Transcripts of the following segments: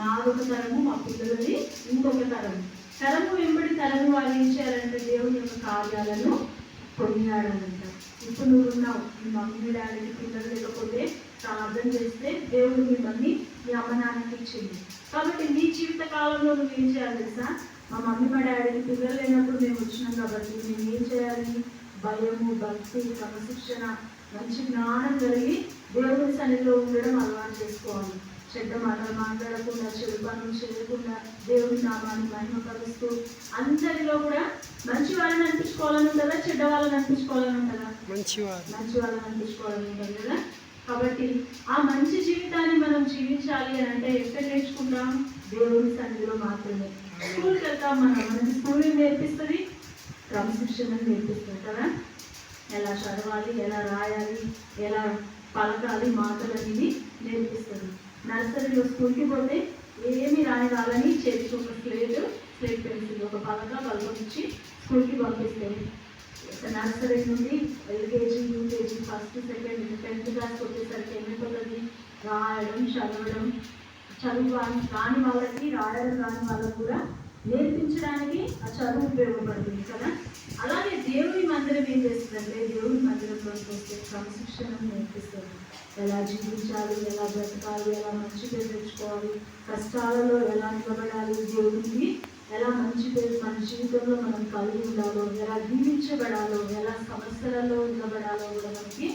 మాదొక తరము, మా పిల్లలది ఇంకొక తరము. తరము వెంబడి తరము వారు ఏం చేయాలంటే దేవుని యొక్క కార్యాలను కొనియాడాలంట. ఇప్పుడు నువ్వు ఉన్నావు, మీ మమ్మీ డాడీకి పిల్లలు లేకపోతే ప్రార్థన చేస్తే దేవుడు మిమ్మల్ని మీ అమ్మ నాన్నకి ఇచ్చింది. కాబట్టి నీ జీవిత కాలంలో నువ్వు ఏం చేయాలి తెలుసా? మా మమ్మీ మా డాడీకి పిల్లలు లేనప్పుడు మేము వచ్చినాం కాబట్టి మేము ఏం చేయాలి? భయము, భక్తి, క్రమశిక్షణ, మంచి జ్ఞానం కలిగి దేవుని సన్నిధిలో ఉండడం అలవాటు చేసుకోవాలి. చెడ్డ మాటలు మాట్లాడకుండా, చెడు పనులు చేయకుండా, దేవుని నామాన్ని మహిమపరుస్తూ అందరిలో కూడా మంచి వాళ్ళని అనిపించుకోవాలని ఉంటుందా, చెడ్డ వాళ్ళని అనిపించుకోవాలని ఉంటుందా? మంచి వాళ్ళని అనిపించుకోవాలని ఉంటుంది కదా. కాబట్టి ఆ మంచి జీవితాన్ని మనం జీవించాలి అని అంటే ఎక్కడ నేర్చుకుంటాం? దేవుని సన్నిధిలో మాత్రమే. స్కూల్కి వెళ్తాం, మనకి స్కూల్ నేర్పిస్తుంది, క్రమశిక్షణ నేర్పిస్తుంది కదా. ఎలా చదవాలి, ఎలా రాయాలి, ఎలా పలకాలి, మాటలు అనేది నేర్పిస్తుంది. నర్సరీలో స్కూల్కి పోతే ఏమి రాని వాళ్ళని చేతికి ఒక స్లేట్ పెన్సిల్, ఒక పలకం ఇచ్చి స్కూల్కి పంపిస్తారు. నర్సరీ నుండి LKG, UKG, first, second, 10th class వచ్చేసరికి ఏమైపోతుంది? రాయడం, చదవడం, చదువు రాని వాళ్ళకి, రాయడం రాని వాళ్ళకి కూడా నేర్పించడానికి ఆ చదువు ఉపయోగపడుతుంది కదా. అలాగే దేవుని మందిరం ఏం చేస్తుందంటే, దేవుని మందిరంలోకి వస్తే క్రమశిక్షణను నేర్పిస్తుంది. ఎలా జీవించాలి, ఎలా బ్రతకాలి, ఎలా మంచి పేరు తెచ్చుకోవాలి, కష్టాలలో ఎలా నిలబడాలి, దేవుడికి ఎలా మంచి పేరు మన జీవితంలో మనం కలిగి ఉండాలో, ఎలా జీవించబడాలో, ఎలా సమస్యలలో నిలబడాలో కూడా మనకి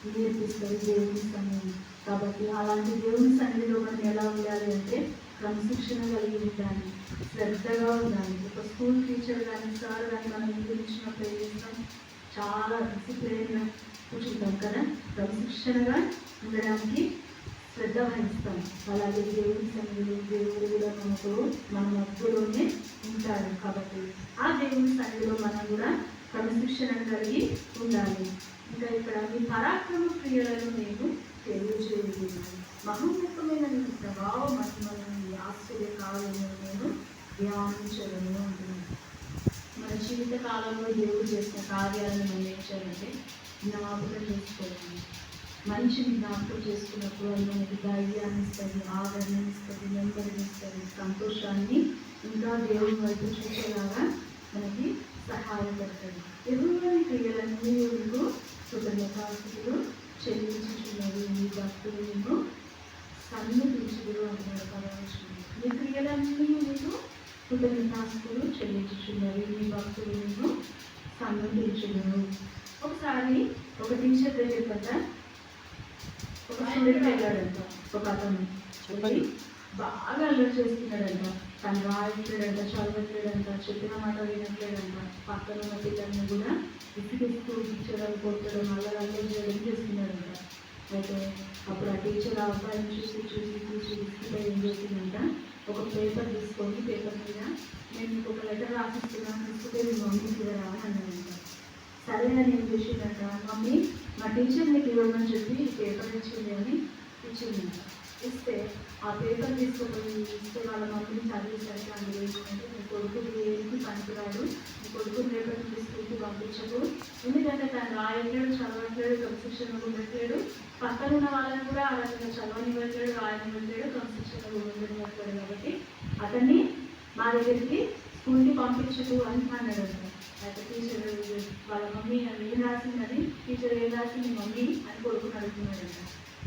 నేర్పిస్తుంది దేవుని సన్నిధి. కాబట్టి అలాంటి దేవుని సన్నిధిలో మనం ఎలా ఉండాలి అంటే క్రమశిక్షణ కలిగి ఉండాలి, శ్రద్ధగా ఉండాలి. ఒక స్కూల్ టీచర్ కానీ సార్ కానీ మనం గురించినప్పుడు ఏం చేస్తాం? చాలా డిసిప్లైన్గా కూర్చుంటాం కదా. క్రమశిక్షణగా ఉండడానికి శ్రద్ధ వహిస్తాం. అలాగే దేవుని సన్నిధిలో దేవుడు కూడా మన మధ్యలోనే ఉంటాడు. కాబట్టి ఆ దేవుని సన్నిధిలో మనం కూడా క్రమశిక్షణ కలిగి ఉండాలి. ఇంకా ఇక్కడ మీ పరాక్రమ క్రియలను నేను తెలియజేయగలను, మహోన్నతమైన నీ ప్రభావ మహిమలను, నీ ఆశ్చర్య కాలంలో నేను ధ్యానించగలను అంటున్నాను. మన జీవిత కాలంలో దేవుడు చేసిన కార్యాలను మనం ఏం చేయాలంటే జ్ఞాపకం చేసుకోవాలి. మనిషిని జ్ఞాపకం చేసుకున్నప్పుడు అది మనకి ధైర్యాన్ని ఇస్తుంది, ఆదరణ ఇస్తుంది, నెమ్మదిని ఇస్తుంది, సంతోషాన్ని ఇంకా దేవుని వైపు చూసేలాగా మనకి సహాయపడుతుంది. ఎదురుని క్రియలన్నీ మీకు కృతజ్ఞతాస్తుతులు చెల్లించుచున్నది, మీ భక్తులు మీకు సన్నిధించుదురు అంటున్నారు పరమేశ్వరుడు. మీ క్రియలన్నీ మీకు కృతజ్ఞతాస్తుతులు చెల్లించుచున్నవి, మీ భక్తులు మీకు సన్నిధించుదురు. ఒకసారి ఒక టీచర్ దగ్గర ఒక స్టూడెంట్ వెళ్ళాడంట. ఒక అతను బాగా అల్లరి చేస్తున్నాడంట. తను రాయట్లేడంట, చదవట్లేడంట, చెప్పిన మాట వినట్లేడంట. పక్కన ఉన్న పిల్లల్ని కూడా విసిగిస్తూ టీచర్ కొట్టడం, అల్లరి చేయడం చేస్తున్నాడంట. అయితే అప్పుడు ఆ టీచర్ ఆ అబ్బాయిని చూసి విసిగిపోయి ఏం చేసిందంట, ఒక పేపర్ తీసుకొని పేపర్ మీద నేను మీకు ఒక లెటర్ రాసిస్తున్నాను, తీసుకుంటే మీ మమ్మీకి రా అన్నాడంట. సరే అని ఏం చేసిందంట, మమ్మీ మా టీచర్ నీకు ఇవ్వమని చెప్పి పేపర్ ఇచ్చింది అని ఇచ్చిందంట. ఇస్తే ఆ పేపర్ తీసుకుపోయి ఇస్తే వాళ్ళ మమ్మీని చదివేసరికి అందులో ఏంటంటే, నీ కొడుకు దేనికి పనికిరాడు, నీ కొడుకు రేపటి తీసుకెళ్ళి పంపించకు, ఎందుకంటే తను రాయట్లేడు, చదవట్లేడు, క్రమశిక్షణ ఉండట్లేడు, పక్కన ఉన్న వాళ్ళని కూడా ఆ రకంగా చదవనివ్వట్లేడు, రాయనివ్వట్లేడు, క్రమశిక్షణ ఉండనివ్వట్లేడు, కాబట్టి అతన్ని మా దగ్గరికి స్కూల్కి పంపించకు అని అన్నాడంట. అయితే టీచర్ వాళ్ళ మమ్మీ అది ఏం రాసిందని, టీచర్ ఏం రాసింది మమ్మీ అని కొడుకుని అడుగుతున్నాడంట.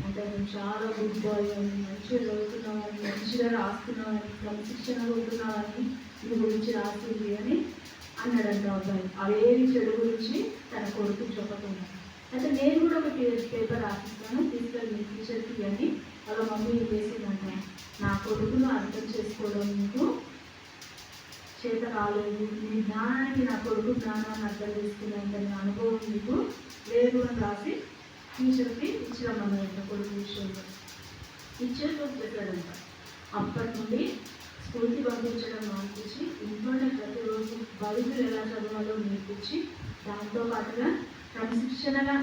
అంటే నేను చాలా గుడ్ బాయ్ అని, మంచిగా చదువుతున్నామని, మంచిగా రాస్తున్నామని, క్రమశిక్షణగా ఉంటున్నామని మీ గురించి రాసింది అని అన్నాడంట అబ్బాయి. అవేవి చెడు గురించి తన కొడుకు చెప్పకుండా. అయితే నేను కూడా ఒక పేపర్ రాసిస్తాను, తీసుకెళ్ళి మీ టీచర్కి అని వాళ్ళ మమ్మీ చేసిందంట. నా కొడుకును అర్థం చేసుకోవడం మీకు చేత కాలేదు, మీ జ్ఞానానికి నా కొడుకు జ్ఞానాన్ని అర్థం చేసుకునేంత అనుభవం మీకు లేదు అని రాసి టీచర్కి ఇచ్చిరమ్మన్నాడంట. కొడుకు విషయంలో ఇచ్చేసి చెప్పాడంట. అప్పటి నుండి స్కూల్కి పంపించడం మానిపించి ఇంట్లోనే ప్రతిరోజు బైబిల్ ఎలా చదవాలో నేర్పించి, దాంతో పాటుగా క్రమశిక్షణగా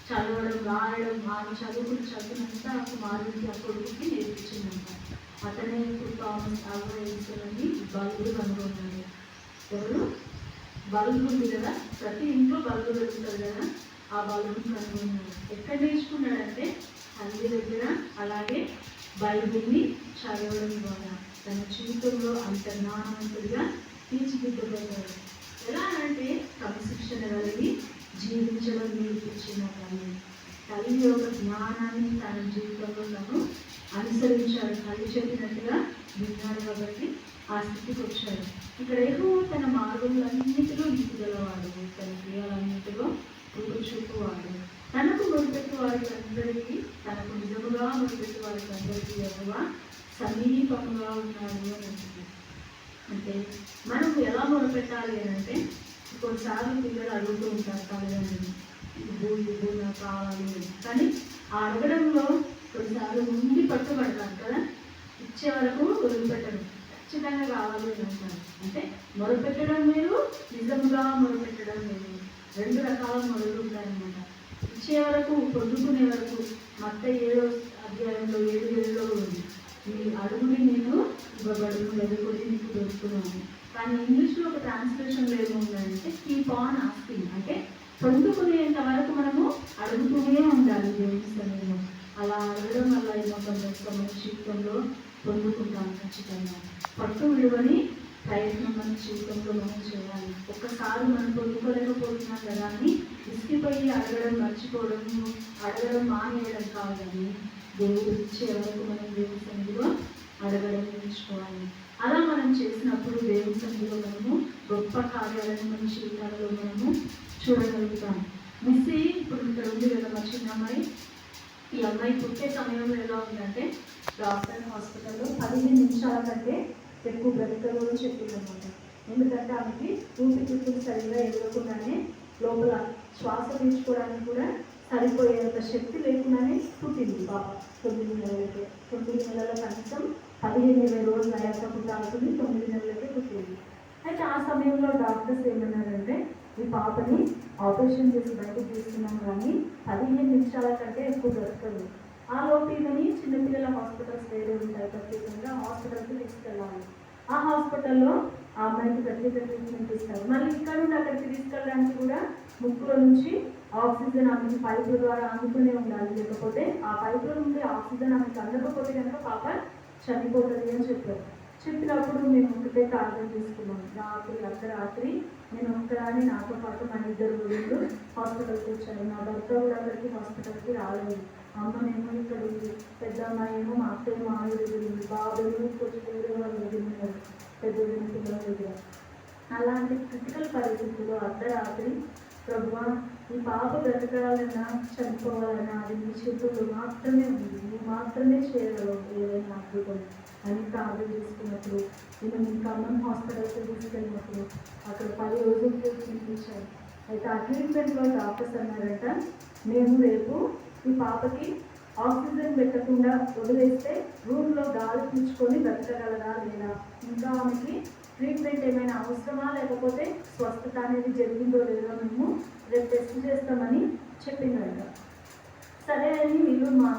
చదవడం, రాయడం, మాకు చదువునంతా కుమారుడికి ఆ కొడుకుకి నేర్పించిందంట. అతనే ఇప్పుడు థామస్ ఆల్వా ఎడిసన్ అని బల్బులు కనుగొన్నాడు. ఎవరు? బల్బు ఉంది కదా, ప్రతి ఇంట్లో బల్బు పెరుగుతుంది కదా, ఆ బల్బుని కనుగొన్నాడు. ఎక్కడ నేర్చుకున్నాడంటే తల్లి దగ్గర, అలాగే బైబిల్ని చదవడం ద్వారా తన జీవితంలో అంత జ్ఞానవంతుడిగా తీర్చిదిద్దబడ్డాడు. ఎలా అంటే క్రమశిక్షణ కలిగి జీవించడం నేర్పించిన తల్లి యొక్క జ్ఞానాన్ని తన జీవితంలో తను అనుసరించాడు. తల్లి చెప్పినట్టుగా విన్నాడు కాబట్టి ఆ స్థితికి వచ్చాడు. ఇక్కడ యెహోవా తన మార్గములన్నిటిలో నీతిగలవాడు, తన క్రియలన్నిటిలో కృప చూపువాడు. తనకు మొదపెట్టి వారికి అందరికీ, తనకు నిజముగా మొదపెట్టి వారికి అందరికీ యెహోవా సమీపంగా ఉన్నాడు అని అంటుంది. అంటే మనం ఎలా మొదలుపెట్టాలి అని అంటే, కొన్నిసార్లు పిల్లలు అడుగుతూ ఉంటారు తల్లిదండ్రులు, ఇది నాకు కావాలి. కానీ ఆ అడగడంలో కొన్నిసార్లు ముందు పట్టుబడతారు కదా, ఇచ్చే వరకు వదిలిపెట్టడం, ఖచ్చితంగా కావాలి అని అంటారు. అంటే మొదలుపెట్టడం వేరు, నిజంగా మొదలుపెట్టడం వేరు, రెండు రకాల మొదలు ఉంటాయన్నమాట. ఇచ్చే వరకు, పొందుకునే వరకు మత్తయి 7వ అధ్యాయంలో 7:7లో ఉంది, ఈ అడుగుని నేను ఇవ్వబడును, ఎదుర్కొని నీకు దొరుకుతున్నాను. కానీ ఇంగ్లీష్లో ఒక ట్రాన్స్లేషన్లో ఏముందంటే కీప్ ఆన్ ఆస్కింగ్, అంటే పొందుకునేంత వరకు మనము అడుగుతూనే ఉండాలి దేవుని సన్నిధిలో. అలా అడగడం వల్ల ఏమవుతాం, మన జీవితంలో పొందుకుంటాం. ఖచ్చితంగా పట్టు విలువని ప్రయత్నం మన జీవితంలో మనం చేయాలి. ఒక్కసారి మనం పొందుకోలేకపోతున్నాం కదా అని విసిగిపోయి అడగడం మర్చిపోవడం, అడగడం మానేయడం కాదు, కానీ దేవుడు ఇచ్చే వరకు మనం దేవుని సన్నిధిలో అడగడం నేర్చుకోవాలి. అలా మనం చేసినప్పుడు దేవుని సన్నిధిలో మనము గొప్ప కార్యాలను మన జీవితాలలో మనము చూడగలుగుతాం. మిస్సి ఇప్పుడు ఇక్కడ ఉంది కదా మా చిన్న అమ్మాయి, ఈ అమ్మాయి పుట్టే సమయంలో ఎలా ఉందంటే డాక్టర్ హాస్పిటల్లో 15 నిమిషాల కంటే ఎక్కువ బ్రతకలు అని చెప్పిందన్నమాట. ఎందుకంటే ఆమెకి ఊపిరితిత్తులు సరిగ్గా ఎదగకుండానే లోపల శ్వాస పీల్చుకోవడానికి కూడా సరిపోయేంత శక్తి లేకుండానే పుట్టింది బాబా. 9 నెలలకే, 9 నెలల కనీసం 15-20 రోజులు అయ్యాక పుట్టాల్సింది, 9 నెలలకే పుట్టింది. అయితే ఆ సమయంలో డాక్టర్స్ ఏమన్నారంటే, ఈ పాపని ఆపరేషన్ చేసి బయటకు తీసుకున్నాం కానీ 15 నిమిషాల కంటే ఎక్కువ బ్రతకదు. ఆ లోపు ఇదని చిన్నపిల్లల హాస్పిటల్స్ వేరే ఉంటాయి, ప్రత్యేకంగా హాస్పిటల్కి తీసుకెళ్ళాలి. ఆ హాస్పిటల్లో ఆ అమ్మాయికి ప్రత్యేక ట్రీట్మెంట్ ఇస్తారు. మళ్ళీ ఇక్కడ నుండి అక్కడికి తీసుకెళ్ళడానికి కూడా ముక్కులో నుంచి ఆక్సిజన్ ఆమెకి పైపుల ద్వారా అందుతూనే ఉండాలి. లేకపోతే ఆ పైపుల నుండి ఆక్సిజన్ ఆమెకి అందకపోతే కనుక పాప చనిపోతుంది అని చెప్పారు. చెప్పినప్పుడు మేము ఒకటే ప్రార్థన చేసుకున్నాం. అర్ధరాత్రి నేను ఒక్కరాని, నాతో పాటు మన 2 రోజులు హాస్పిటల్కి వచ్చాను. నా భర్త కూడా అక్కడికి హాస్పిటల్కి రాలేదు. అమ్మనేమో ఇక్కడ ఉంది, పెద్ద అమ్మాయి ఏమో మా అత్తయ్య మామూలు ఉంది, బాబులు కొంచెం వేరే వాళ్ళు ఎదురున్నారు, పెద్ద పిల్లల దగ్గర. అలాంటి క్రిటికల్ పరిస్థితుల్లో అర్ధరాత్రి, ప్రభువా ఈ పాప బ్రతకాలన్నా చనిపోవాలన్నా అది నీ చేతుల్లో మాత్రమే ఉంది, నువ్వు మాత్రమే చేయగలవు ఏదైనా అద్భుతం అని ప్రార్థన చేసుకున్నప్పుడు, నేను మీ ఖమ్మం హాస్పిటల్కి తీసుకెళ్ళినప్పుడు అక్కడ 10 రోజులు ట్రీట్మెంట్ ఇచ్చారు. అయితే ఆ ట్రీట్మెంట్లో డాక్టర్స్ అన్నారట, మేము రేపు ఈ పాపకి ఆక్సిజన్ పెట్టకుండా వదిలేస్తే రూమ్లో గాలి పీల్చుకొని బ్రతకగలదా లేదా, ఇంకా ఆమెకి ట్రీట్మెంట్ ఏమైనా అవసరమా, లేకపోతే స్వస్థత అనేది జరిగిందో లేదో మేము రేపు టెస్ట్ చేస్తామని చెప్పిందంట. సరే అని వీళ్ళు మా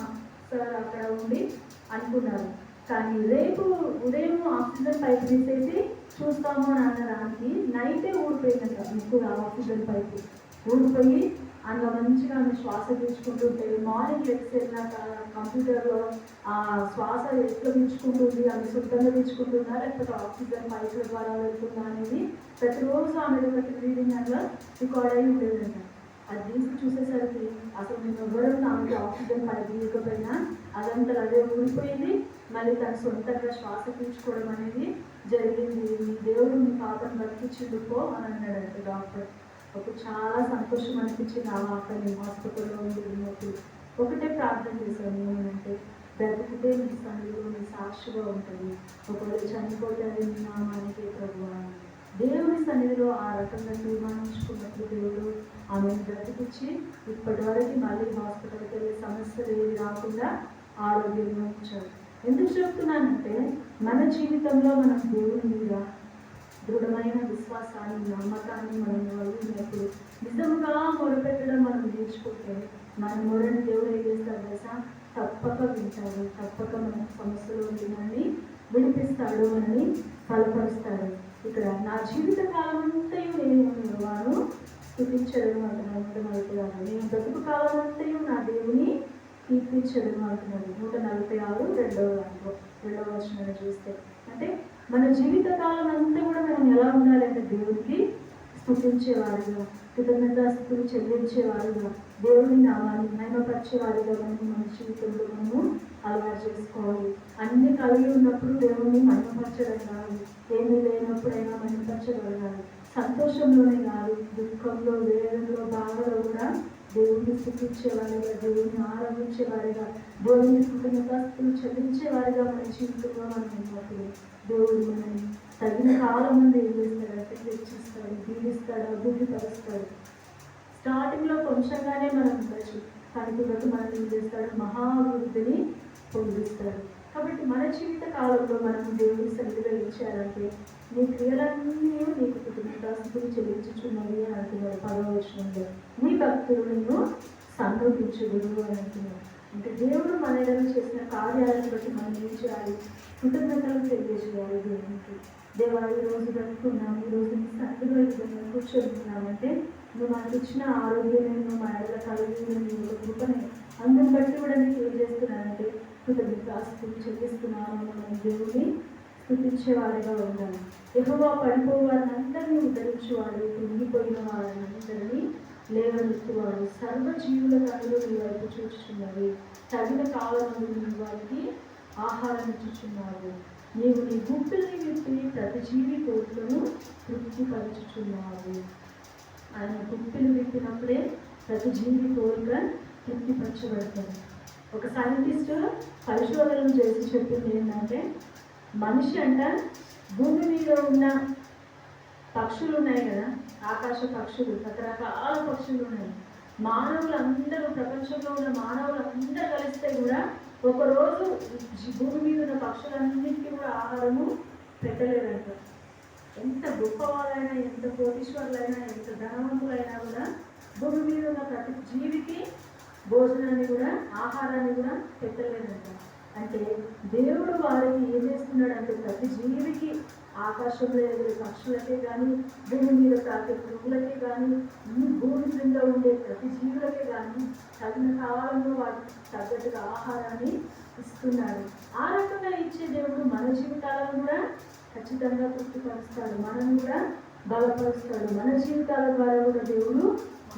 సార్ అక్కడ ఉండి అనుకున్నారు. కానీ రేపు ఉదయం ఆక్సిజన్ పైపు తీసేసి చూస్తాము అని అన్నదానికి నైటే ఊడిపోయిందంట. మీకు ఆక్సిజన్ పైపు ఊడిపోయి అందులో మంచిగా ఆమె శ్వాస పీల్చుకుంటుంటే, మార్నింగ్ లెగ్స్ వెళ్ళినాక కంప్యూటర్లో ఆ శ్వాస ఎట్లా పీల్చుకుంటుంది, ఆమె శుద్ధంగా పీల్చుకుంటుందా లేకపోతే ఆక్సిజన్ పైపుల ద్వారా వెళ్తుందా అనేది ప్రతిరోజు ఆమె ఒకటి రీడింగ్ అట్లా రికార్డ్ అయి ఉండేదంట. అది తీసి చూసేసరికి అసలు మేము ఎవరైనా ఆమెకి ఆక్సిజన్ పైపు ఇవ్వకపోయినా అదంతా అదే ఊడిపోయింది. మళ్ళీ తన సొంతంగా శ్వాస పీల్చుకోవడం అనేది జరిగింది. దేవుడు మీ పాపను బతికించుకో అని అన్నాడంట డాక్టర్. ఒక చాలా సంతోషం అనిపించింది. ఆ అక్కడ నేను హాస్పిటల్లో ఉన్నప్పుడు ఒకటే ప్రార్థన చేశాను, ఏమంటే బ్రతికితే మీ సన్నిధిలో మీ సాక్షిగా ఉంటుంది, ఒకవేళ చనిపోతే అది మీ నామానికే ప్రభువా. దేవుని సన్నిధిలో ఆ రకంగా తీర్మానించుకున్నప్పుడు దేవుడు ఆమెను బ్రతికించి ఇప్పటి వరకు మళ్ళీ హాస్పిటల్కి వెళ్ళే సమస్యలు ఏవి రాకుండా ఆరోగ్యంగా ఉంచారు. ఎందుకు చెప్తున్నానంటే, మన జీవితంలో మనం దేవుని మీద దృఢమైన విశ్వాసాన్ని, నమ్మకాన్ని మనం కలిగినప్పుడు, నిజంగా మొరపెట్టడం మనం నేర్చుకుంటే మన మొరని దేవుడు ఏం చేస్తాడు తెలుసా, తప్పక వింటాడు, తప్పక మన సమస్యలో మనల్ని విడిపిస్తాడు, మనల్ని బలపరుస్తాడు. ఇక్కడ నా జీవిత కాలం అంతయు నేను వారు స్థుతించడం అంటున్నాను. నేను బ్రతుకు కాలం అంతయు నా దేవుని కీర్తించడం అంటున్నాడు. 146 రెండవ వచనాన్ని చూస్తే, అంటే మన జీవిత కాలం అంతా కూడా మనం ఎలా ఉండాలి అంటే దేవుడికి స్తుతించేవారుగా, కృతజ్ఞతాస్తుతులు చెల్లించేవారుగా, దేవుని నామాన్ని మహిమపరిచేవారుగా మన జీవితంలో మనము అలవాటు చేసుకోవాలి. అన్ని కలిగి ఉన్నప్పుడు దేవుని మహిమపరచడం కాదు, ఏమీ లేనప్పుడైనా మహిమపరచగలగాలి. సంతోషంలోనే కాదు, దుఃఖంలో, వేదనలో, బాధలో కూడా దేవుడిని స్థుతించేవారిగా, దేవుడిని ఆరాధించేవారిగా, దేవుడిని కృతజ్ఞతాస్తుతులు చెల్లించేవారిగా మన జీవితంలో మనం ఉన్నప్పుడు దేవుడు మనల్ని తగిన కాలం ముందు ఏం చేస్తాడంటే హెచ్చిస్తాడు, దీవిస్తాడు, అభివృద్ధి పరుస్తాడు. స్టార్టింగ్లో కొంచెంగానే మనం ఉండొచ్చు, కానీ బట్టి మనం ఏం చేస్తాడు, మహాభివృద్ధిని పొందిస్తాడు. కాబట్టి మన జీవిత కాలంలో మనం దేవుడి సన్నిధిలో ఏం చేయాలంటే, నీ క్రియలన్నీ నీకు కృతజ్ఞతాస్తుతులు చెల్లించుచున్నవి అని అంటున్నాడు 10వ వచనంలో. నీ భక్తులు నిన్ను సంతోషించుదురు అని అంటున్నాడు. అంటే దేవుడు మన ఎడల చేసిన కార్యాలను బట్టి మనం ఏం చేయాలి, కృతజ్ఞతలు తెలియజేయాలి దేవునికి. దేవా, ఈ రోజు బ్రతుకున్నాం, ఈ రోజు నీ సన్నిధిలో ఈ విధంగా కూర్చొని నువ్వు మనకు ఇచ్చిన ఆరోగ్యమే, నువ్వు మా ఎడల కలిగిన నీ యొక్క కృపనే, అందుని బట్టి కూడా నీకు ఏం చేస్తున్నానంటే కృతజ్ఞతాస్తుతులు చెల్లిస్తున్నాను మనం దేవుని స్తుతించేవారిగా ఉండాలి. యెహోవా పడిపోయే వారిని అందరినీ ఉద్ధరించేవాడు, కుంగిపోయిన వారిని అందరినీ లేవనెత్తువాడు. సర్వజీవుల కన్నులు నీ వైపు చూచుచున్నవి, తగిన కాలము నీ వారికి ఆహారం ఇచ్చుచున్నావు. నీవు నీ గుప్పిల్ని విప్పి ప్రతి జీవి కోట్లను తృప్తిపరచుచున్నావు. ఆయన గుప్పిలు విప్పినప్పుడే ప్రతి జీవి కోరిక తృప్తిపరచబడతాడు. ఒక సైంటిస్ట్ పరిశోధనలు చేసి చెప్పింది ఏంటంటే, మనిషి అంట భూమి మీద ఉన్న పక్షులు ఉన్నాయి కదా, ఆకాశ పక్షులు, రకరకాల పక్షులు ఉన్నాయి. మానవులందరూ, ప్రపంచంలో ఉన్న మానవులందరూ కలిస్తే కూడా ఒకరోజు భూమి మీద ఉన్న పక్షులన్నింటికీ కూడా ఆహారము పెట్టలేదంట. ఎంత గొప్పవాళ్ళైనా, ఎంత కోటీశ్వరులైనా, ఎంత ధనవంతులైనా కూడా భూమి మీద ఉన్న ప్రతి జీవికి భోజనాన్ని కూడా, ఆహారాన్ని కూడా పెట్టలేదంట. అంటే దేవుడు వారికి ఏం చేస్తున్నాడంటే, ప్రతి జీవికి, ఆకాశంలో ఎదురు పక్షులకే కానీ, భూమి మీద తాకే పురుగులకే కానీ, ఈ భూమి క్రింద ఉండే ప్రతి జీవులకే కానీ తగిన కాలంలో వాటికి తగ్గట్టుగా ఆహారాన్ని ఇస్తున్నాడు. ఆ రకంగా ఇచ్చే దేవుడు మన జీవితాలను కూడా ఖచ్చితంగా తృప్తిపరుస్తాడు, మనం కూడా బలపరుస్తాడు. మన జీవితాల ద్వారా కూడా దేవుడు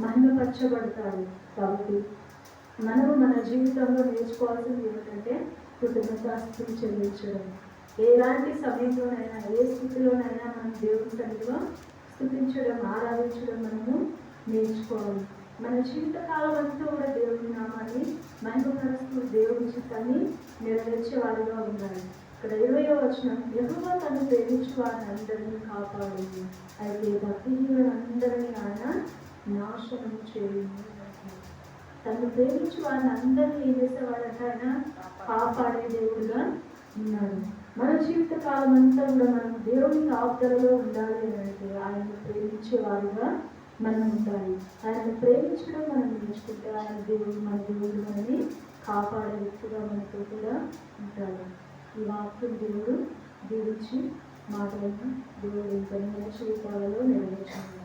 మహిమపరచబడతాడు. కాబట్టి మనము మన జీవితంలో నేర్చుకోవాల్సింది ఏమిటంటే కృతజ్ఞతాస్తుతులు చెల్లించడం. ఎలాంటి సమయంలోనైనా, ఏ స్థితిలోనైనా మనం దేవుడి సన్నిధిలో స్తుతించడం, ఆరాధించడం మనము నేర్చుకోవాలి. మన జీవిత కాలం అంతా కూడా దేవుడి నామాన్ని మహిమపరుస్తూ దేవుడి చిత్తాన్ని నెరవేర్చే వారిగా ఉండాలి. ఇక్కడ 20వ వచనం, యెహోవా తను ప్రేమించు వారిని అందరినీ కాపాడింది, అయితే భక్తిహీనులందరినీ ఆయన నాశనం చేయండి. తను ప్రేమించి వారిని అందరినీ ఏం చేసేవాడంట, ఆయన కాపాడే దేవుడుగా ఉన్నాడు. మన జీవిత కాలం అంతా కూడా మనం దేవుని కాపుదలలో ఉండాలి అని అంటే, ఆయన్ని ప్రేమించే వారుగా మనం ఉండాలి. ఆయన్ని ప్రేమించడం మనం నేర్చుకుంటే ఆయన దేవుడు, మన దేవుడు మనని కాపాడే వ్యక్తిగా మనతో కూడా ఉంటాడు. ఈ వాక్యం దేవుడు దీవించి మాటలను దేవుడు ఇంకా జీవితాలలో నెరవేర్చాలి.